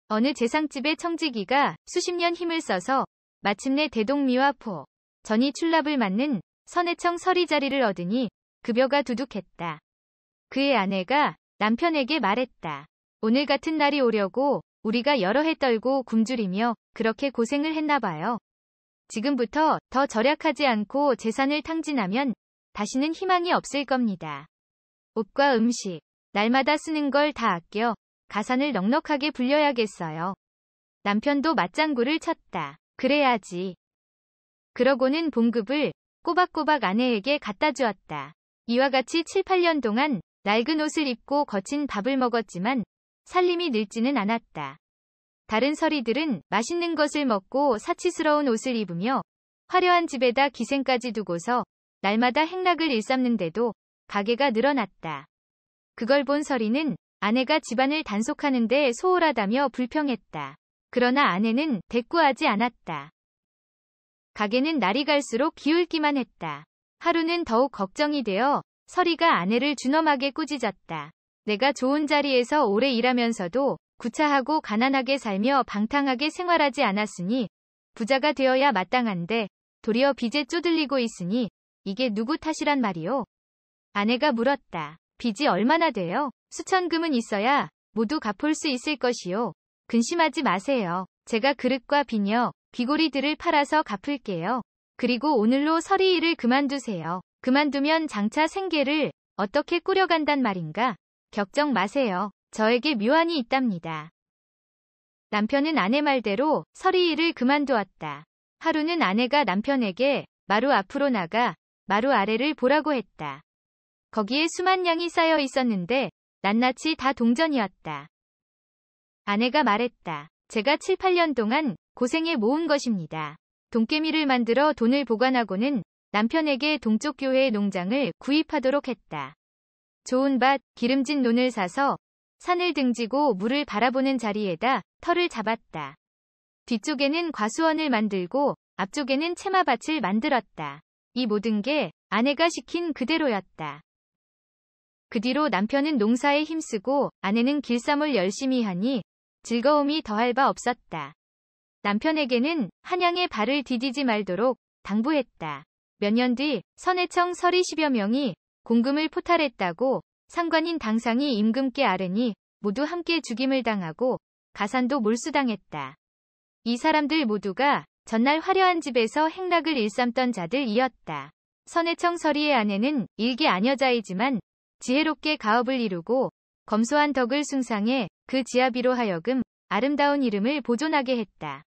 어느 재상집의 청지기가 수십 년 힘을 써서 마침내 대동미와 포, 전이 출납을 맡는 선해청 서리 자리를 얻으니 급여가 두둑했다. 그의 아내가 남편에게 말했다. 오늘 같은 날이 오려고 우리가 여러 해 떨고 굶주리며 그렇게 고생을 했나 봐요. 지금부터 더 절약하지 않고 재산을 탕진하면 다시는 희망이 없을 겁니다. 옷과 음식, 날마다 쓰는 걸 다 아껴 가산을 넉넉하게 불려야겠어요. 남편도 맞장구를 쳤다. 그래야지. 그러고는 봉급을 꼬박꼬박 아내에게 갖다 주었다. 이와 같이 7, 8년 동안 낡은 옷을 입고 거친 밥을 먹었지만 살림이 늙지는 않았다. 다른 서리들은 맛있는 것을 먹고 사치스러운 옷을 입으며 화려한 집에다 기생까지 두고서 날마다 행락을 일삼는데도 가게가 늘어났다. 그걸 본 서리는 아내가 집안을 단속하는 데 소홀하다며 불평했다. 그러나 아내는 대꾸하지 않았다. 가게는 날이 갈수록 기울기만 했다. 하루는 더욱 걱정이 되어 서리가 아내를 준엄하게 꾸짖었다. 내가 좋은 자리에서 오래 일하면서도 구차하고 가난하게 살며 방탕하게 생활하지 않았으니 부자가 되어야 마땅한데 도리어 빚에 쪼들리고 있으니 이게 누구 탓이란 말이오? 아내가 물었다. 빚이 얼마나 돼요? 수천금은 있어야 모두 갚을 수 있을 것이요. 근심하지 마세요. 제가 그릇과 비녀, 귀고리들을 팔아서 갚을게요. 그리고 오늘로 서리 일을 그만두세요. 그만두면 장차 생계를 어떻게 꾸려간단 말인가? 걱정 마세요. 저에게 묘안이 있답니다. 남편은 아내 말대로 서리 일을 그만두었다. 하루는 아내가 남편에게 마루 앞으로 나가 마루 아래를 보라고 했다. 거기에 수만 양이 쌓여 있었는데 낱낱이 다 동전이었다. 아내가 말했다. 제가 7, 8년 동안 고생해 모은 것입니다. 돈깨미를 만들어 돈을 보관하고는 남편에게 동쪽 교회의 농장을 구입하도록 했다. 좋은 밭, 기름진 논을 사서 산을 등지고 물을 바라보는 자리에다 터를 잡았다. 뒤쪽에는 과수원을 만들고 앞쪽에는 채마밭을 만들었다. 이 모든 게 아내가 시킨 그대로였다. 그 뒤로 남편은 농사에 힘쓰고 아내는 길쌈을 열심히 하니 즐거움이 더할 바 없었다. 남편에게는 한양의 발을 디디지 말도록 당부했다. 몇 년 뒤 선해청 서리 10여 명이 공금을 포탈했다고 상관인 당상이 임금께 아뢰니 모두 함께 죽임을 당하고 가산도 몰수당했다. 이 사람들 모두가 전날 화려한 집에서 행락을 일삼던 자들이었다. 선해청 서리의 아내는 일개 아녀자이지만 지혜롭게 가업을 이루고 검소한 덕을 숭상해 그 지아비로 하여금 아름다운 이름을 보존하게 했다.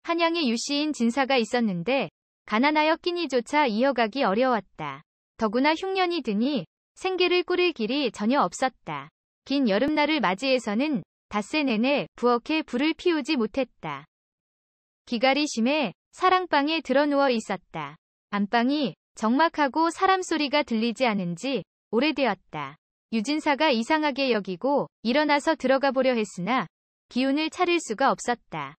한양에 유씨인 진사가 있었는데 가난하여 끼니조차 이어가기 어려웠다. 더구나 흉년이 드니 생계를 꾸릴 길이 전혀 없었다. 긴 여름날을 맞이해서는 닷새 내내 부엌에 불을 피우지 못했다. 기갈이 심해 사랑방에 드러누워 있었다. 안방이 적막하고 사람 소리가 들리지 않은 지 오래되었다. 유진사가 이상하게 여기고 일어나서 들어가 보려 했으나 기운을 차릴 수가 없었다.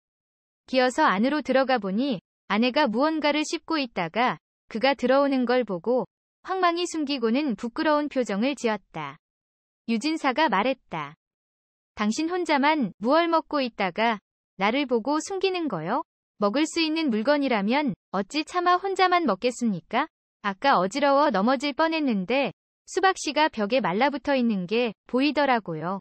기어서 안으로 들어가 보니 아내가 무언가를 씹고 있다가 그가 들어오는 걸 보고 황망히 숨기고는 부끄러운 표정을 지었다. 유진사가 말했다. 당신 혼자만 무얼 먹고 있다가 나를 보고 숨기는 거요? 먹을 수 있는 물건이라면 어찌 차마 혼자만 먹겠습니까? 아까 어지러워 넘어질 뻔했는데 수박씨가 벽에 말라붙어 있는 게 보이더라고요.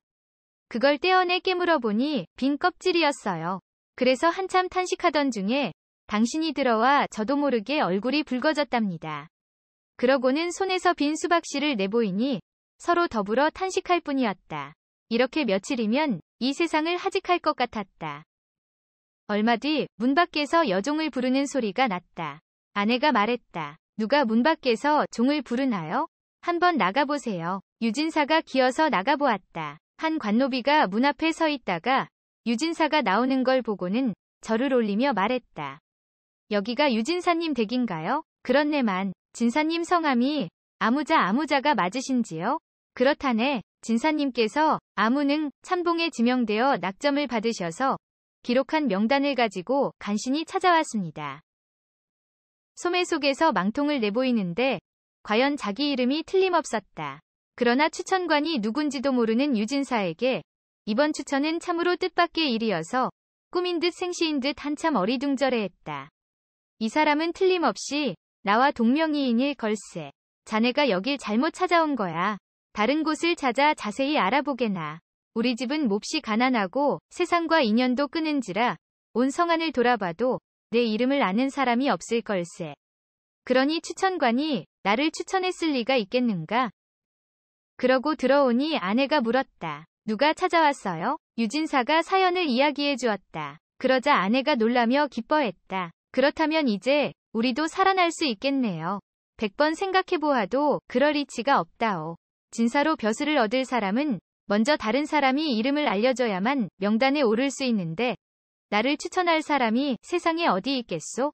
그걸 떼어내 깨물어 보니 빈 껍질이었어요. 그래서 한참 탄식하던 중에 당신이 들어와 저도 모르게 얼굴이 붉어졌답니다. 그러고는 손에서 빈 수박씨를 내보이니 서로 더불어 탄식할 뿐이었다. 이렇게 며칠이면 이 세상을 하직할 것 같았다. 얼마 뒤 문 밖에서 여종을 부르는 소리가 났다. 아내가 말했다. 누가 문 밖에서 종을 부르나요? 한번 나가보세요. 유진사가 기어서 나가보았다. 한 관노비가 문 앞에 서 있다가 유진사가 나오는 걸 보고는 절을 올리며 말했다. 여기가 유진사님 댁인가요? 그렇네만. 진사님 성함이 아무자가 맞으신지요? 그렇다네. 진사님께서 아무능 참봉에 지명되어 낙점을 받으셔서 기록한 명단을 가지고 간신히 찾아왔습니다. 소매 속에서 망통을 내보이는데 과연 자기 이름이 틀림없었다. 그러나 추천관이 누군지도 모르는 유진사에게 이번 추천은 참으로 뜻밖의 일이어서 꿈인 듯 생시인 듯 한참 어리둥절해했다. 이 사람은 틀림없이 나와 동명이인일 걸세. 자네가 여길 잘못 찾아온 거야. 다른 곳을 찾아 자세히 알아보게나. 우리 집은 몹시 가난하고 세상과 인연도 끊은지라 온 성안을 돌아봐도 내 이름을 아는 사람이 없을 걸세. 그러니 추천관이 나를 추천했을 리가 있겠는가? 그러고 들어오니 아내가 물었다. 누가 찾아왔어요? 유진사가 사연을 이야기해 주었다. 그러자 아내가 놀라며 기뻐했다. 그렇다면 이제 우리도 살아날 수 있겠네요. 100번 생각해보아도 그럴 이치가 없다오. 진사로 벼슬을 얻을 사람은 먼저 다른 사람이 이름을 알려줘야만 명단에 오를 수 있는데 나를 추천할 사람이 세상에 어디 있겠소?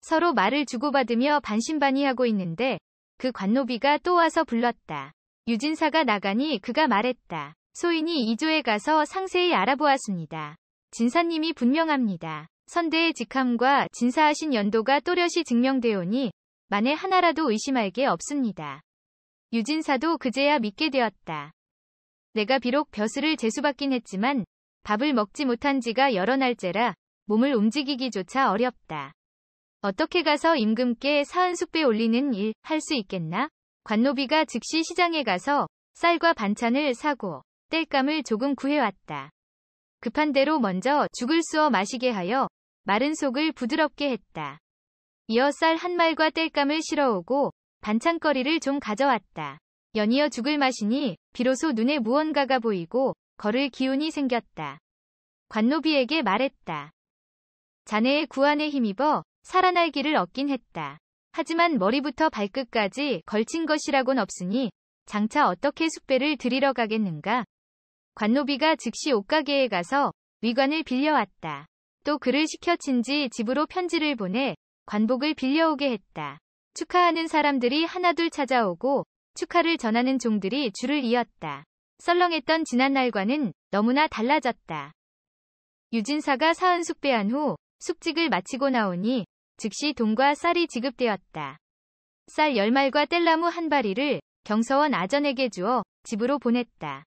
서로 말을 주고받으며 반신반의하고 있는데 그 관노비가 또 와서 불렀다. 유진사가 나가니 그가 말했다. 소인이 이조에 가서 상세히 알아보았습니다. 진사님이 분명합니다. 선대의 직함과 진사하신 연도가 또렷이 증명되오니 만에 하나라도 의심할 게 없습니다. 유진사도 그제야 믿게 되었다. 내가 비록 벼슬을 재수받긴 했지만 밥을 먹지 못한 지가 여러 날째라 몸을 움직이기조차 어렵다. 어떻게 가서 임금께 사은숙배 올리는 일 할 수 있겠나? 관노비가 즉시 시장에 가서 쌀과 반찬을 사고 땔감을 조금 구해왔다. 급한 대로 먼저 죽을 쑤어 마시게 하여 마른 속을 부드럽게 했다. 이어 쌀 한 말과 땔감을 실어오고 반찬거리를 좀 가져왔다. 연이어 죽을 마시니 비로소 눈에 무언가가 보이고 걸을 기운이 생겼다. 관노비에게 말했다. 자네의 구안에 힘입어 살아날 길을 얻긴 했다. 하지만 머리부터 발끝까지 걸친 것이라곤 없으니 장차 어떻게 숙배를 드리러 가겠는가? 관노비가 즉시 옷가게에 가서 위관을 빌려왔다. 또 그를 시켜친지 집으로 편지를 보내 관복을 빌려오게 했다. 축하하는 사람들이 하나둘 찾아오고 축하를 전하는 종들이 줄을 이었다. 썰렁했던 지난날과는 너무나 달라졌다. 유진사가 사은 숙배한 후 숙직을 마치고 나오니 즉시 돈과 쌀이 지급되었다. 쌀 10말과 뗄나무 한 바리를 경서원 아전에게 주어 집으로 보냈다.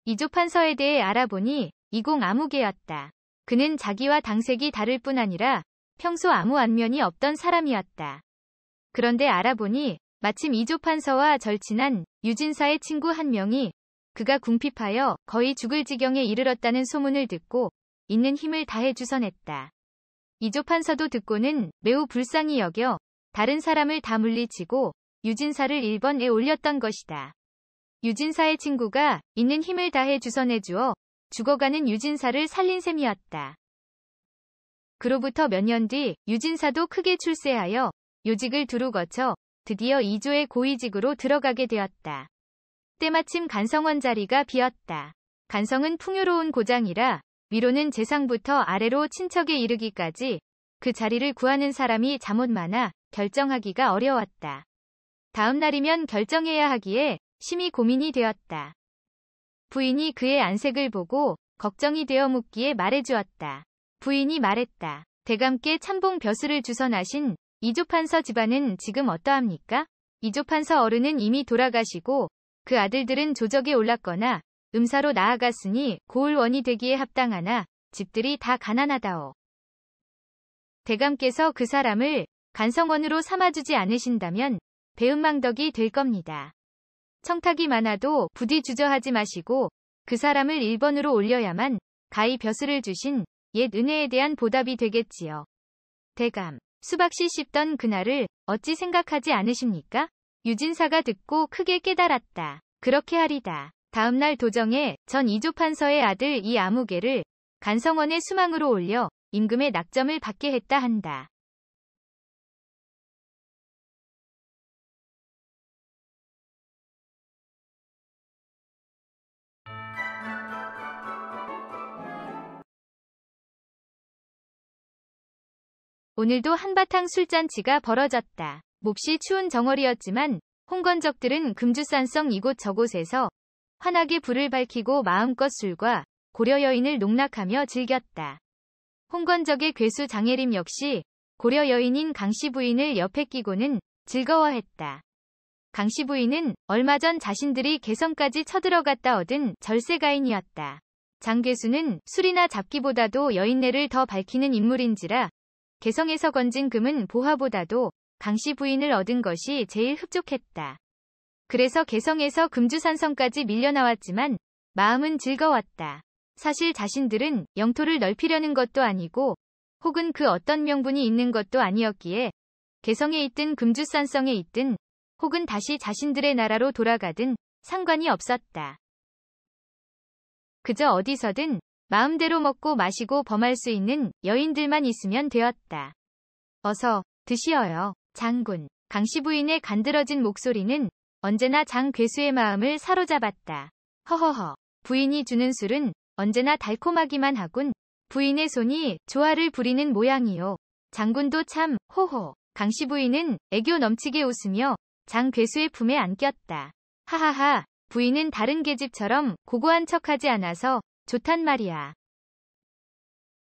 이조판서에 대해 알아보니 이공 아무개였다. 그는 자기와 당색이 다를 뿐 아니라 평소 아무 안면이 없던 사람이었다. 그런데 알아보니 마침 이조판서와 절친한 유진사의 친구 한 명이 그가 궁핍하여 거의 죽을 지경에 이르렀다는 소문을 듣고 있는 힘을 다해 주선했다. 이조판서도 듣고는 매우 불쌍히 여겨 다른 사람을 다 물리치고 유진사를 1번에 올렸던 것이다. 유진사의 친구가 있는 힘을 다해 주선해 주어 죽어가는 유진사를 살린 셈이었다. 그로부터 몇 년 뒤 유진사도 크게 출세하여 요직을 두루 거쳐 드디어 이조의 고위직으로 들어가게 되었다. 때마침 간성원 자리가 비었다. 간성은 풍요로운 고장이라 위로는 재상부터 아래로 친척에 이르기까지 그 자리를 구하는 사람이 잠옷 많아 결정하기가 어려웠다. 다음 날이면 결정해야 하기에 심히 고민이 되었다. 부인이 그의 안색을 보고 걱정이 되어 묻기에 말해주었다. 부인이 말했다. 대감께 참봉 벼슬을 주선하신 이조판서 집안은 지금 어떠합니까? 이조판서 어른은 이미 돌아가시고 그 아들들은 조적에 올랐거나 음사로 나아갔으니 고을원이 되기에 합당하나 집들이 다 가난하다오. 대감께서 그 사람을 간성원으로 삼아주지 않으신다면 배은망덕이 될 겁니다. 청탁이 많아도 부디 주저하지 마시고 그 사람을 1번으로 올려야만 가히 벼슬을 주신 옛 은혜에 대한 보답이 되겠지요. 대감, 수박씨 씹던 그날을 어찌 생각하지 않으십니까? 유진사가 듣고 크게 깨달았다. 그렇게 하리다. 다음날 도정에 전 이조판서의 아들 이 아무개를 간성원의 수망으로 올려 임금의 낙점을 받게 했다 한다. 오늘도 한바탕 술잔치가 벌어졌다. 몹시 추운 정월이었지만 홍건적들은 금주산성 이곳저곳에서 환하게 불을 밝히고 마음껏 술과 고려 여인을 농락하며 즐겼다. 홍건적의 괴수 장혜림 역시 고려 여인인 강씨 부인을 옆에 끼고는 즐거워했다. 강씨 부인은 얼마 전 자신들이 개성까지 쳐들어갔다 얻은 절세가인이었다. 장괴수는 술이나 잡기보다도 여인네를 더 밝히는 인물인지라 개성에서 건진 금은 보화보다도 강씨 부인을 얻은 것이 제일 흡족했다. 그래서 개성에서 금주산성까지 밀려나왔지만 마음은 즐거웠다. 사실 자신들은 영토를 넓히려는 것도 아니고 혹은 그 어떤 명분이 있는 것도 아니었기에 개성에 있든 금주산성에 있든 혹은 다시 자신들의 나라로 돌아가든 상관이 없었다. 그저 어디서든 마음대로 먹고 마시고 범할 수 있는 여인들만 있으면 되었다. 어서 드시어요, 장군. 강씨 부인의 간드러진 목소리는 언제나 장괴수의 마음을 사로잡았다. 허허허. 부인이 주는 술은 언제나 달콤하기만 하군. 부인의 손이 조화를 부리는 모양이요. 장군도 참, 호호. 강씨 부인은 애교 넘치게 웃으며 장괴수의 품에 안겼다. 하하하, 부인은 다른 계집처럼 고고한 척하지 않아서 좋단 말이야.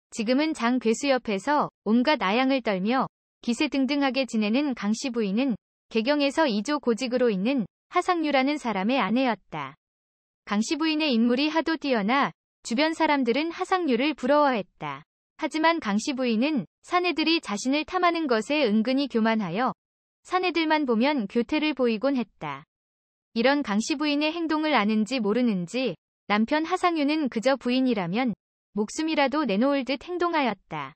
지금은 장괴수 옆에서 온갖 아양을 떨며 기세등등하게 지내는 강씨 부인은 개경에서 2조 고직으로 있는 하상유라는 사람의 아내였다. 강씨 부인의 인물이 하도 뛰어나 주변 사람들은 하상유를 부러워했다. 하지만 강씨 부인은 사내들이 자신을 탐하는 것에 은근히 교만하여 사내들만 보면 교태를 보이곤 했다. 이런 강씨 부인의 행동을 아는지 모르는지 남편 하상유는 그저 부인이라면 목숨이라도 내놓을 듯 행동하였다.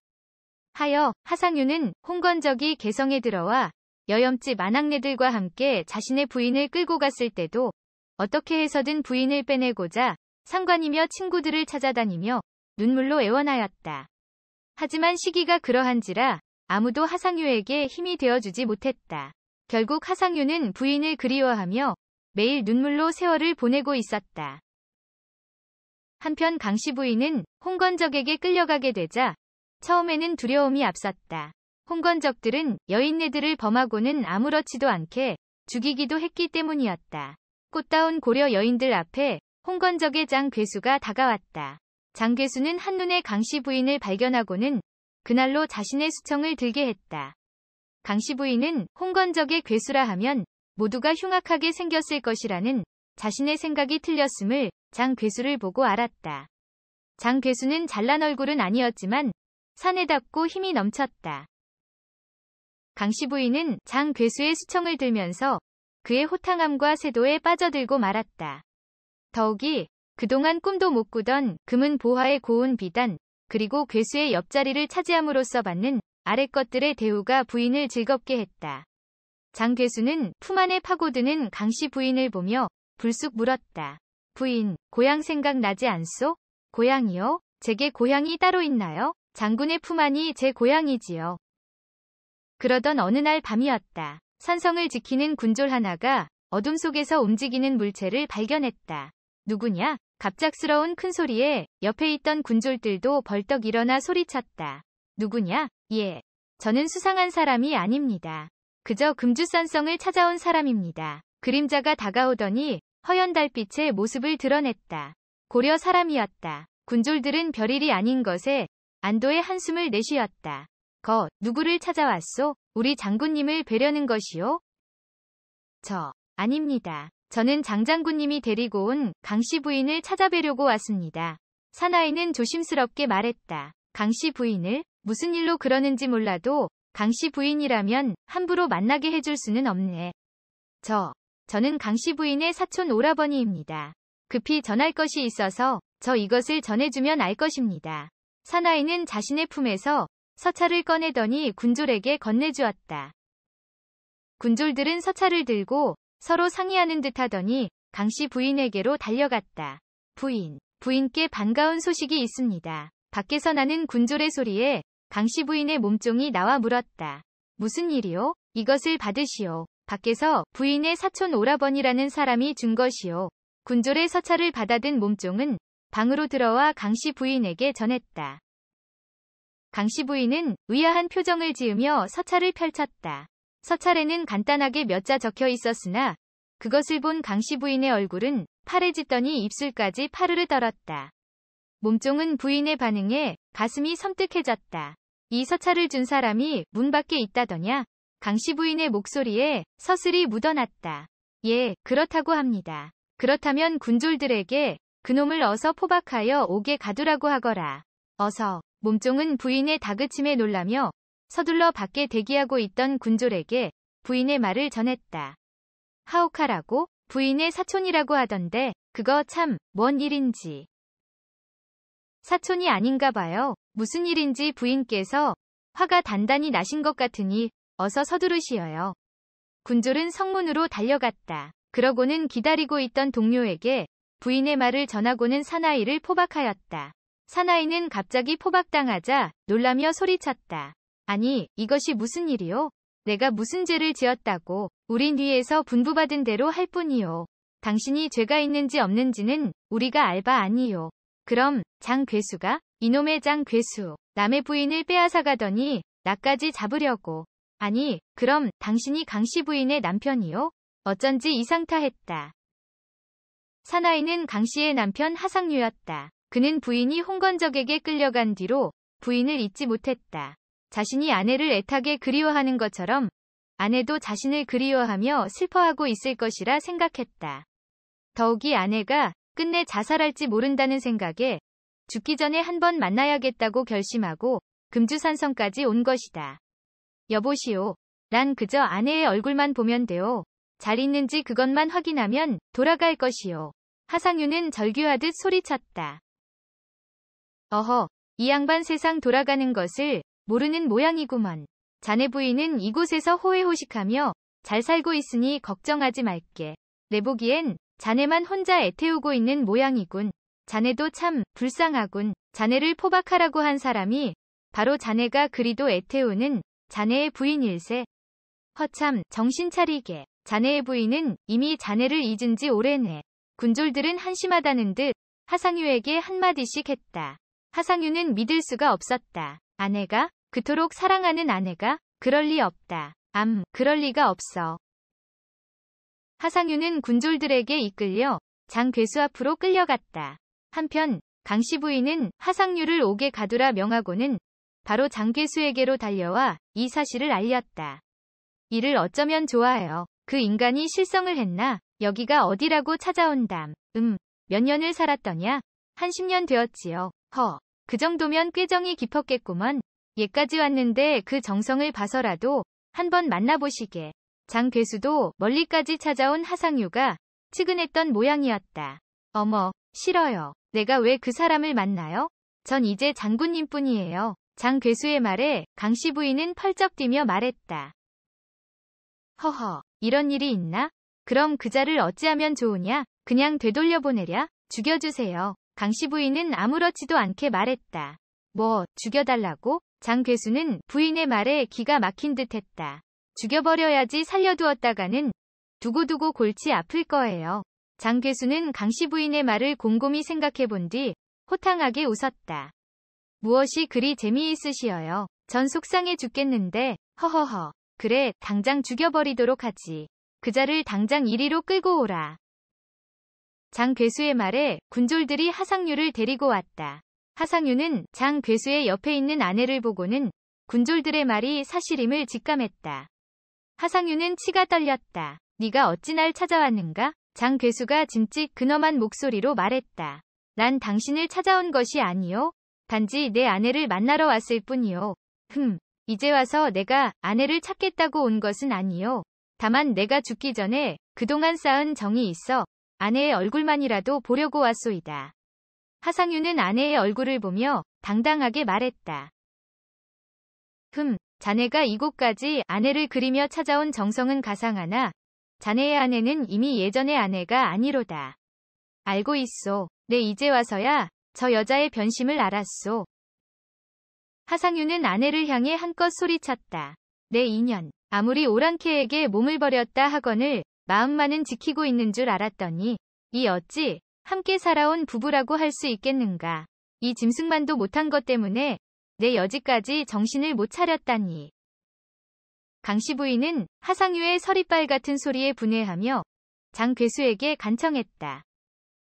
하여 하상유는 홍건적이 개성에 들어와 여염집 아낙네들과 함께 자신의 부인을 끌고 갔을 때도 어떻게 해서든 부인을 빼내고자 상관이며 친구들을 찾아다니며 눈물로 애원하였다. 하지만 시기가 그러한지라 아무도 하상유에게 힘이 되어주지 못했다. 결국 하상유는 부인을 그리워하며 매일 눈물로 세월을 보내고 있었다. 한편 강씨 부인은 홍건적에게 끌려가게 되자 처음에는 두려움이 앞섰다. 홍건적들은 여인네들을 범하고는 아무렇지도 않게 죽이기도 했기 때문이었다. 꽃다운 고려 여인들 앞에 홍건적의 장괴수가 다가왔다. 장괴수는 한눈에 강씨 부인을 발견하고는 그날로 자신의 수청을 들게 했다. 강씨 부인은 홍건적의 괴수라 하면 모두가 흉악하게 생겼을 것이라는 자신의 생각이 틀렸음을 장괴수를 보고 알았다. 장괴수는 잘난 얼굴은 아니었지만 사내답고 힘이 넘쳤다. 강씨 부인은 장괴수의 수청을 들면서 그의 호탕함과 세도에 빠져들고 말았다. 더욱이 그동안 꿈도 못 꾸던 금은 보화의 고운 비단 그리고 괴수의 옆자리를 차지함으로써 받는 아래 것들의 대우가 부인을 즐겁게 했다. 장괴수는 품 안에 파고드는 강씨 부인을 보며 불쑥 물었다. 부인, 고향 생각나지 않소? 고향이요? 제게 고향이 따로 있나요? 장군의 품 안이 제 고향이지요. 그러던 어느 날 밤이었다. 산성을 지키는 군졸 하나가 어둠 속에서 움직이는 물체를 발견했다. 누구냐? 갑작스러운 큰 소리에 옆에 있던 군졸들도 벌떡 일어나 소리쳤다. 누구냐? 예. 저는 수상한 사람이 아닙니다. 그저 금주산성을 찾아온 사람입니다. 그림자가 다가오더니 허연 달빛의 모습을 드러냈다. 고려 사람이었다. 군졸들은 별일이 아닌 것에 안도의 한숨을 내쉬었다. 누구를 찾아왔소? 우리 장군님을 뵈려는 것이요? 아닙니다. 저는 장장군님이 데리고 온 강씨 부인을 찾아뵈려고 왔습니다. 사나이는 조심스럽게 말했다. 강씨 부인을? 무슨 일로 그러는지 몰라도 강씨 부인이라면 함부로 만나게 해줄 수는 없네. 저는 강씨 부인의 사촌 오라버니입니다. 급히 전할 것이 있어서 이것을 전해주면 알 것입니다. 사나이는 자신의 품에서 서찰을 꺼내더니 군졸에게 건네주었다. 군졸들은 서찰을 들고 서로 상의하는 듯 하더니 강씨 부인에게로 달려갔다. 부인께 반가운 소식이 있습니다. 밖에서 나는 군졸의 소리에 강씨 부인의 몸종이 나와 물었다. 무슨 일이요? 이것을 받으시오. 밖에서 부인의 사촌 오라버니라는 사람이 준 것이요. 군졸의 서찰을 받아든 몸종은 방으로 들어와 강씨 부인에게 전했다. 강씨 부인은 의아한 표정을 지으며 서찰을 펼쳤다. 서찰에는 간단하게 몇 자 적혀 있었으나 그것을 본 강씨 부인의 얼굴은 파래지더니 입술까지 파르르 떨었다. 몸종은 부인의 반응에 가슴이 섬뜩해졌다. 이 서찰을 준 사람이 문 밖에 있다더냐? 강씨 부인의 목소리에 서슬이 묻어났다. 예, 그렇다고 합니다. 그렇다면 군졸들에게 그놈을 어서 포박하여 옥에 가두라고 하거라. 어서. 몸종은 부인의 다그침에 놀라며 서둘러 밖에 대기하고 있던 군졸에게 부인의 말을 전했다. 하옥하라고? 부인의 사촌이라고 하던데 그거 참 뭔 일인지. 사촌이 아닌가 봐요. 무슨 일인지 부인께서 화가 단단히 나신 것 같으니 어서 서두르시어요. 군졸은 성문으로 달려갔다. 그러고는 기다리고 있던 동료에게 부인의 말을 전하고는 사나이를 포박하였다. 사나이는 갑자기 포박당하자 놀라며 소리쳤다. 아니, 이것이 무슨 일이요? 내가 무슨 죄를 지었다고? 우린 위에서 분부받은 대로 할 뿐이요. 당신이 죄가 있는지 없는지는 우리가 알 바 아니요. 그럼 장 괴수가? 이놈의 장 괴수. 남의 부인을 빼앗아가더니 나까지 잡으려고. 아니, 그럼 당신이 강씨 부인의 남편이요? 어쩐지 이상타했다. 사나이는 강씨의 남편 하상유였다. 그는 부인이 홍건적에게 끌려간 뒤로 부인을 잊지 못했다. 자신이 아내를 애타게 그리워하는 것처럼 아내도 자신을 그리워하며 슬퍼하고 있을 것이라 생각했다. 더욱이 아내가 끝내 자살할지 모른다는 생각에 죽기 전에 한번 만나야겠다고 결심하고 금주산성까지 온 것이다. 여보시오. 난 그저 아내의 얼굴만 보면 돼요. 잘 있는지 그것만 확인하면 돌아갈 것이요. 하상유는 절규하듯 소리쳤다. 어허, 이 양반 세상 돌아가는 것을 모르는 모양이구먼. 자네 부인은 이곳에서 호해호식하며 잘 살고 있으니 걱정하지 말게. 내 보기엔 자네만 혼자 애태우고 있는 모양이군. 자네도 참 불쌍하군. 자네를 포박하라고 한 사람이 바로 자네가 그리도 애태우는 자네의 부인일세. 허참, 정신 차리게. 자네의 부인은 이미 자네를 잊은 지 오래네. 군졸들은 한심하다는 듯 하상유에게 한마디씩 했다. 하상유는 믿을 수가 없었다. 아내가? 그토록 사랑하는 아내가? 그럴 리 없다. 그럴 리가 없어. 하상유는 군졸들에게 이끌려 장 괴수 앞으로 끌려갔다. 한편 강씨 부인은 하상유를 옥에 가두라 명하고는 바로 장 괴수에게로 달려와 이 사실을 알렸다. 이를 어쩌면 좋아요. 그 인간이 실성을 했나? 여기가 어디라고 찾아온담. 몇 년을 살았더냐? 한 10년 되었지요. 그 정도면 꽤 정이 깊었겠구먼. 예까지 왔는데 그 정성을 봐서라도 한번 만나보시게. 장 괴수도 멀리까지 찾아온 하상유가 측은했던 모양이었다. 어머, 싫어요. 내가 왜 그 사람을 만나요? 전 이제 장군님뿐이에요. 장 괴수의 말에 강씨 부인은 펄쩍 뛰며 말했다. 허허, 이런 일이 있나? 그럼 그자를 어찌하면 좋으냐? 그냥 되돌려보내랴? 죽여주세요. 강씨 부인은 아무렇지도 않게 말했다. 뭐, 죽여달라고? 장 괴수는 부인의 말에 기가 막힌 듯했다. 죽여버려야지 살려두었다가는 두고두고 골치 아플 거예요. 장 괴수는 강씨 부인의 말을 곰곰이 생각해본 뒤 호탕하게 웃었다. 무엇이 그리 재미있으시어요? 전 속상해 죽겠는데, 허허허. 그래, 당장 죽여버리도록 하지. 그자를 당장 이리로 끌고 오라. 장 괴수의 말에 군졸들이 하상유를 데리고 왔다. 하상유는 장 괴수의 옆에 있는 아내를 보고는 군졸들의 말이 사실임을 직감했다. 하상유는 치가 떨렸다. 네가 어찌 날 찾아왔는가? 장 괴수가 짐짓 근엄한 목소리로 말했다. 난 당신을 찾아온 것이 아니요. 단지 내 아내를 만나러 왔을 뿐이요. 이제 와서 내가 아내를 찾겠다고 온 것은 아니요. 다만 내가 죽기 전에 그동안 쌓은 정이 있어 아내의 얼굴만이라도 보려고 왔소이다. 하상유는 아내의 얼굴을 보며 당당하게 말했다. 자네가 이곳까지 아내를 그리며 찾아온 정성은 가상하나 자네의 아내는 이미 예전의 아내가 아니로다. 알고 있소. 내 이제 와서야 저 여자의 변심을 알았소. 하상유는 아내를 향해 한껏 소리쳤다. 내 인연. 아무리 오랑캐에게 몸을 버렸다 하거늘 마음만은 지키고 있는 줄 알았더니 이 어찌 함께 살아온 부부라고 할 수 있겠는가. 이 짐승만도 못한 것 때문에 내 여지까지 정신을 못 차렸다니. 강씨 부인은 하상유의 서리빨 같은 소리에 분해하며 장 괴수에게 간청했다.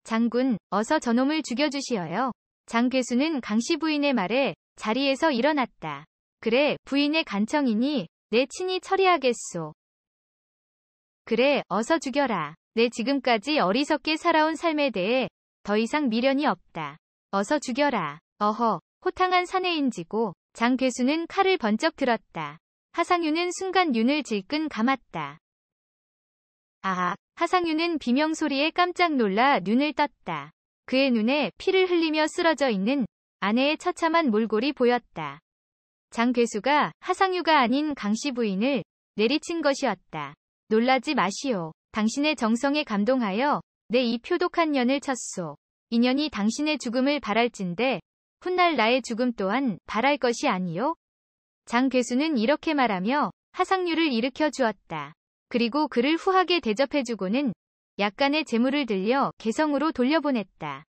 장군, 어서 저놈을 죽여주시어요. 장 괴수는 강씨 부인의 말에 자리에서 일어났다. 그래, 부인의 간청이니 내 친히 처리하겠소. 그래, 어서 죽여라. 내 지금까지 어리석게 살아온 삶에 대해 더 이상 미련이 없다. 어서 죽여라. 어허, 호탕한 사내인지고. 장 괴수는 칼을 번쩍 들었다. 하상유는 순간 눈을 질끈 감았다. 아하, 하상유는 비명소리에 깜짝 놀라 눈을 떴다. 그의 눈에 피를 흘리며 쓰러져 있는 아내의 처참한 몰골이 보였다. 장 괴수가 하상유가 아닌 강씨 부인을 내리친 것이었다. 놀라지 마시오. 당신의 정성에 감동하여 내 이 표독한 년을 쳤소. 이 년이 당신의 죽음을 바랄진대 훗날 나의 죽음 또한 바랄 것이 아니요? 장 괴수는 이렇게 말하며 하상유를 일으켜 주었다. 그리고 그를 후하게 대접해주고는 약간의 재물을 들려 개성으로 돌려보냈다.